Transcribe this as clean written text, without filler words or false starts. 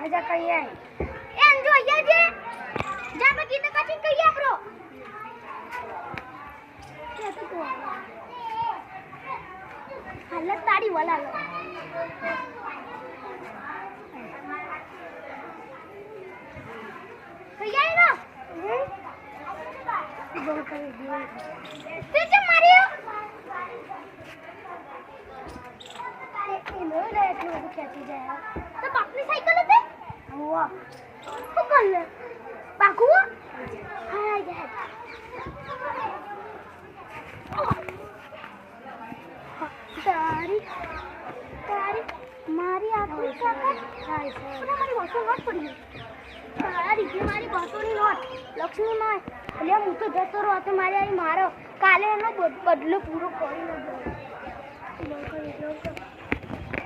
આજા કઈ આય એ અંજો અહીંયા છે જા મે કીધું કચી કઈ આપરો કે તો હાલત તારી વલા લો કઈ આય ના બોલ કરી દિયો તે જે માર્યો એ નો રે એટલું બધું ખેંચી જાય તો બાપની સાયકલ હતી વાહ શું કર લે બાકુ હા જાય તારી મારી આખરી સાકર હાય પણ મારી વાસો નોટ પડી તારી જે મારી વાસોની નોટ લક્ષ્મી માં એટલે હું તો જતો રહો તો મારે મારો કાલે એનો બદલો પૂરો કરી ન દો